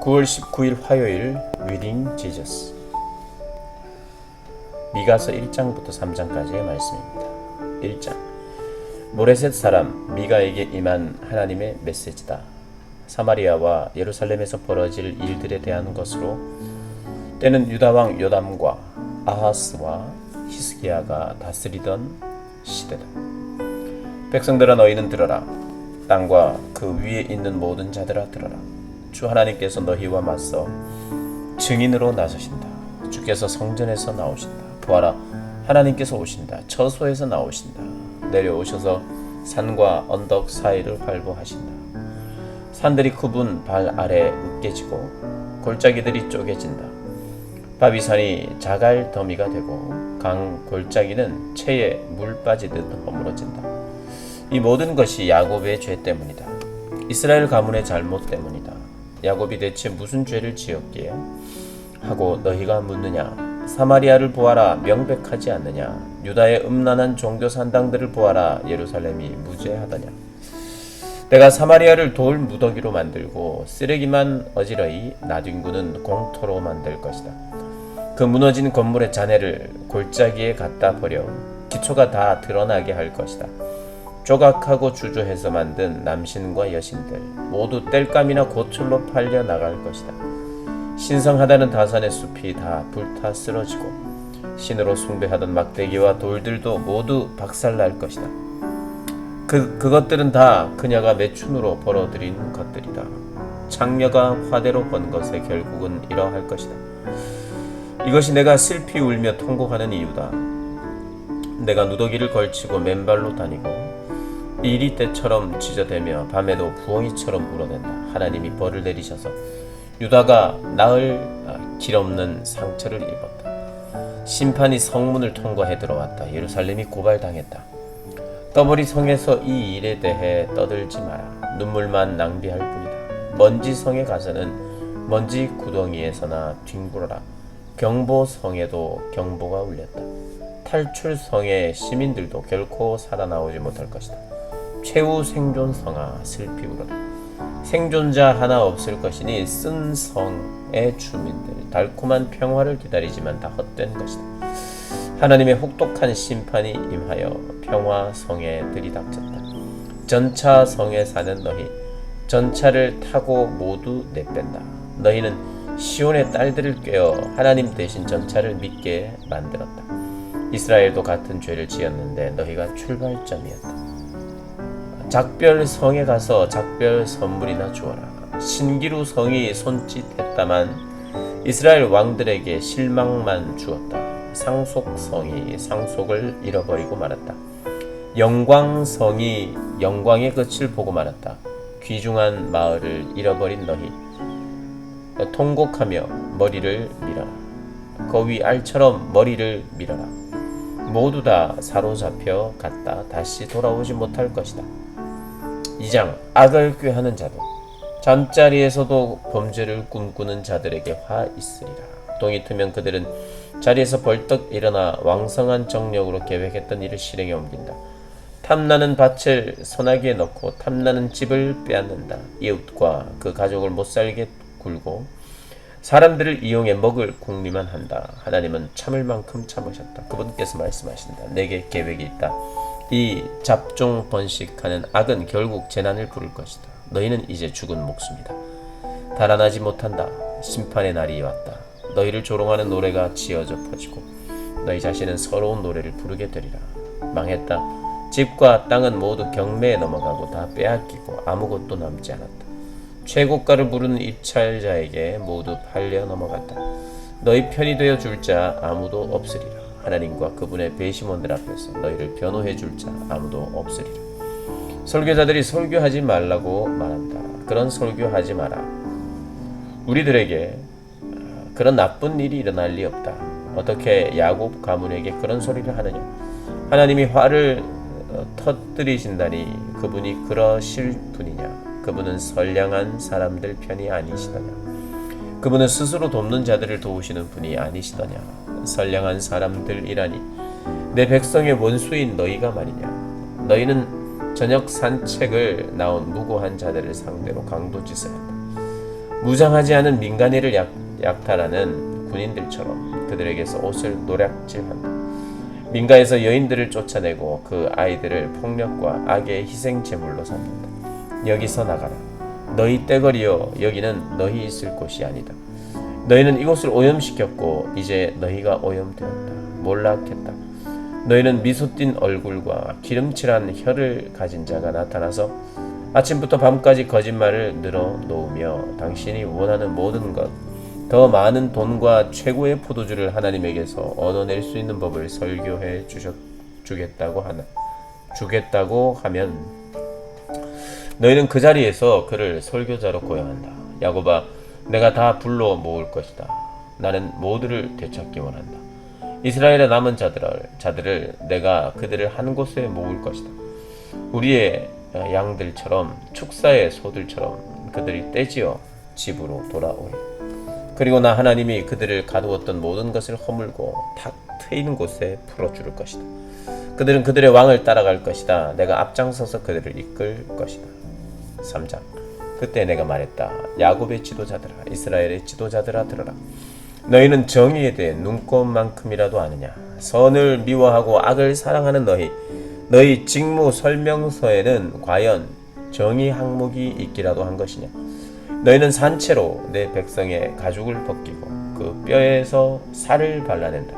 9월 19일 화요일 리딩 지저스. 미가서 1장부터 3장까지의 말씀입니다. 1장. 모레셋 사람 미가에게 임한 하나님의 메시지다. 사마리아와 예루살렘에서 벌어질 일들에 대한 것으로 때는 유다왕 요담과 아하스와 히스기야가 다스리던 시대다. 백성들아, 너희는 들어라. 땅과 그 위에 있는 모든 자들아 들어라. 주 하나님께서 너희와 맞서 증인으로 나서신다. 주께서 성전에서 나오신다. 보아라, 하나님께서 오신다. 처소에서 나오신다. 내려오셔서 산과 언덕 사이를 활보하신다. 산들이 그분 발 아래 으깨지고 골짜기들이 쪼개진다. 바비산이 자갈 더미가 되고 강 골짜기는 채에 물 빠지듯 허물어진다. 이 모든 것이 야곱의 죄 때문이다. 이스라엘 가문의 잘못 때문이다. 야곱이 대체 무슨 죄를 지었기에? 하고 너희가 묻느냐? 사마리아를 보아라, 명백하지 않느냐? 유다의 음란한 종교 산당들을 보아라, 예루살렘이 무죄하더냐? 내가 사마리아를 돌 무더기로 만들고 쓰레기만 어지러이 나뒹구는 공터로 만들 것이다. 그 무너진 건물의 잔해를 골짜기에 갖다 버려 기초가 다 드러나게 할 것이다. 조각하고 주저해서 만든 남신과 여신들 모두 땔감이나 고철로 팔려 나갈 것이다. 신성하다는 다산의 숲이 다 불타 쓰러지고 신으로 숭배하던 막대기와 돌들도 모두 박살날 것이다. 그것들은 다 그녀가 매춘으로 벌어들인 것들이다. 창녀가 화대로 번 것의 결국은 이러할 것이다. 이것이 내가 슬피 울며 통곡하는 이유다. 내가 누더기를 걸치고 맨발로 다니고 이리 때처럼 지저대며 밤에도 부엉이처럼 울어댄다. 하나님이 벌을 내리셔서 유다가 나을 길 없는 상처를 입었다. 심판이 성문을 통과해 들어왔다. 예루살렘이 고발당했다. 떠버리 성에서 이 일에 대해 떠들지 마라. 눈물만 낭비할 뿐이다. 먼지 성에 가서는 먼지 구덩이에서나 뒹굴어라. 경보 성에도 경보가 울렸다. 탈출 성의 시민들도 결코 살아나오지 못할 것이다. 최후 생존 성아, 슬피 울어라. 생존자 하나 없을 것이니 쓴 성의 주민들 달콤한 평화를 기다리지만 다 헛된 것이다. 하나님의 혹독한 심판이 임하여 평화 성에 들이닥쳤다. 전차 성에 사는 너희, 전차를 타고 모두 내뺀다. 너희는 시온의 딸들을 꿰어 하나님 대신 전차를 믿게 만들었다. 이스라엘도 같은 죄를 지었는데 너희가 출발점이었다. 작별 성에 가서 작별 선물이나 주어라. 신기루 성이 손짓했다만 이스라엘 왕들에게 실망만 주었다. 상속 성이 상속을 잃어버리고 말았다. 영광 성이 영광의 끝을 보고 말았다. 귀중한 마을을 잃어버린 너희, 통곡하며 머리를 밀어라. 거위 알처럼 머리를 밀어라. 모두 다 사로잡혀 갔다 다시 돌아오지 못할 것이다. 2장. 악을 꾀하는 자들. 잠자리에서도 범죄를 꿈꾸는 자들에게 화 있으리라. 동이 트면 그들은 자리에서 벌떡 일어나 왕성한 정력으로 계획했던 일을 실행에 옮긴다. 탐나는 밭을 소나기에 넣고 탐나는 집을 빼앗는다. 이웃과 그 가족을 못살게 굴고 사람들을 이용해 먹을 궁리만 한다. 하나님은 참을 만큼 참으셨다. 그분께서 말씀하신다. 내게 계획이 있다. 이 잡종 번식하는 악은 결국 재난을 부를 것이다. 너희는 이제 죽은 목숨이다. 달아나지 못한다. 심판의 날이 왔다. 너희를 조롱하는 노래가 지어져 퍼지고 너희 자신은 서러운 노래를 부르게 되리라. 망했다. 집과 땅은 모두 경매에 넘어가고 다 빼앗기고 아무것도 남지 않았다. 최고가를 부르는 입찰자에게 모두 팔려 넘어갔다. 너희 편이 되어 줄 자 아무도 없으리라. 하나님과 그분의 배심원들 앞에서 너희를 변호해 줄 자 아무도 없으리라. 설교자들이 설교하지 말라고 말한다. 그런 설교하지 마라. 우리들에게 그런 나쁜 일이 일어날 리 없다. 어떻게 야곱 가문에게 그런 소리를 하느냐? 하나님이 화를 터뜨리신다니 그분이 그러실 분이냐? 그분은 선량한 사람들 편이 아니시더냐? 그분은 스스로 돕는 자들을 도우시는 분이 아니시더냐? 선량한 사람들이라니 내 백성의 원수인 너희가 말이냐? 너희는 저녁 산책을 나온 무고한 자들을 상대로 강도짓을 한다. 무장하지 않은 민간인을 약탈하는 군인들처럼 그들에게서 옷을 노략질한다. 민가에서 여인들을 쫓아내고 그 아이들을 폭력과 악의 희생 제물로 삼는다. 여기서 나가라. 너희 떼거리여, 여기는 너희 있을 곳이 아니다. 너희는 이곳을 오염시켰고 이제 너희가 오염되었다. 몰락했다. 너희는 미소 띈 얼굴과 기름칠한 혀를 가진 자가 나타나서 아침부터 밤까지 거짓말을 늘어놓으며 당신이 원하는 모든 것, 더 많은 돈과 최고의 포도주를 하나님에게서 얻어낼 수 있는 법을 설교해 주겠다고 하면 너희는 그 자리에서 그를 설교자로 고용한다. 야곱아, 내가 다 불러 모을 것이다. 나는 모두를 되찾기 원한다. 이스라엘의 남은 자들을 내가 그들을 한 곳에 모을 것이다. 우리의 양들처럼 축사의 소들처럼 그들이 떼지어 집으로 돌아오리. 그리고 나 하나님이 그들을 가두었던 모든 것을 허물고 탁 트이는 곳에 풀어줄 것이다. 그들은 그들의 왕을 따라갈 것이다. 내가 앞장서서 그들을 이끌 것이다. 3장. 그때 내가 말했다. 야곱의 지도자들아, 이스라엘의 지도자들아, 들어라. 너희는 정의에 대해 눈꼽만큼이라도 아느냐? 선을 미워하고 악을 사랑하는 너희 직무 설명서에는 과연 정의 항목이 있기라도 한 것이냐? 너희는 산채로 내 백성의 가죽을 벗기고 그 뼈에서 살을 발라낸다.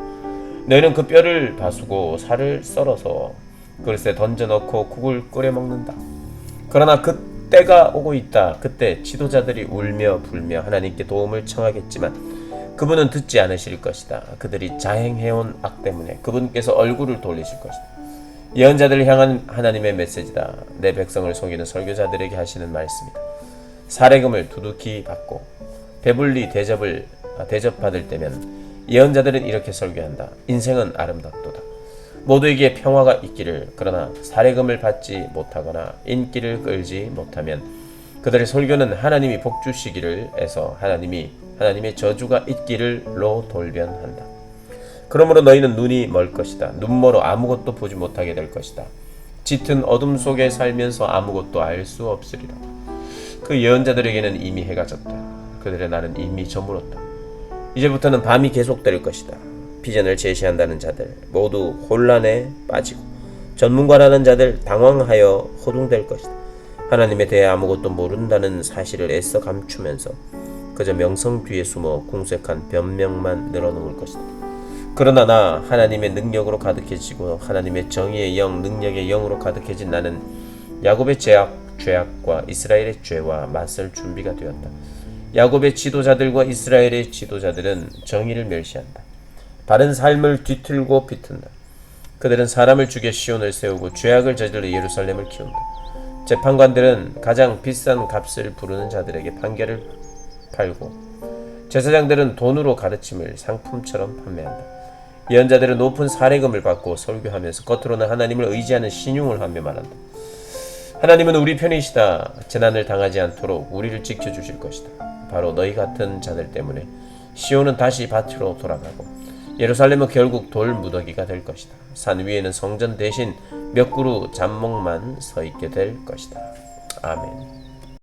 너희는 그 뼈를 바수고 살을 썰어서 그릇에 던져넣고 국을 끓여 먹는다. 그러나 그 때가 오고 있다. 그때 지도자들이 울며 불며 하나님께 도움을 청하겠지만 그분은 듣지 않으실 것이다. 그들이 자행해온 악 때문에 그분께서 얼굴을 돌리실 것이다. 예언자들을 향한 하나님의 메시지다. 내 백성을 속이는 설교자들에게 하시는 말씀이다. 사례금을 두둑히 받고 배불리 대접받을 때면 예언자들은 이렇게 설교한다. 인생은 아름답도다. 모두에게 평화가 있기를. 그러나 사례금을 받지 못하거나 인기를 끌지 못하면 그들의 설교는 하나님이 복주시기를 해서 하나님의 저주가 있기를로 돌변한다. 그러므로 너희는 눈이 멀 것이다. 눈멀어 아무것도 보지 못하게 될 것이다. 짙은 어둠 속에 살면서 아무것도 알 수 없으리라. 그 예언자들에게는 이미 해가 졌다. 그들의 날은 이미 저물었다. 이제부터는 밤이 계속될 것이다. 비전을 제시한다는 자들 모두 혼란에 빠지고 전문가라는 자들 당황하여 호둥될 것이다. 하나님에 대해 아무것도 모른다는 사실을 애써 감추면서 그저 명성 뒤에 숨어 궁색한 변명만 늘어놓을 것이다. 그러나 나 하나님의 능력으로 가득해지고 하나님의 정의의 영, 능력의 영으로 가득해진 나는 야곱의 죄악과 이스라엘의 죄와 맞설 준비가 되었다. 야곱의 지도자들과 이스라엘의 지도자들은 정의를 멸시한다. 바른 삶을 뒤틀고 비튼다. 그들은 사람을 죽여 시온을 세우고 죄악을 저질러 예루살렘을 키운다. 재판관들은 가장 비싼 값을 부르는 자들에게 판결을 팔고 제사장들은 돈으로 가르침을 상품처럼 판매한다. 예언자들은 높은 사례금을 받고 설교하면서 겉으로는 하나님을 의지하는 신용을 하며 말한다. 하나님은 우리 편이시다. 재난을 당하지 않도록 우리를 지켜주실 것이다. 바로 너희 같은 자들 때문에 시온은 다시 밭으로 돌아가고 예루살렘은 결국 돌 무더기가 될 것이다. 산 위에는 성전 대신 몇 그루 잡목만 서 있게 될 것이다. 아멘.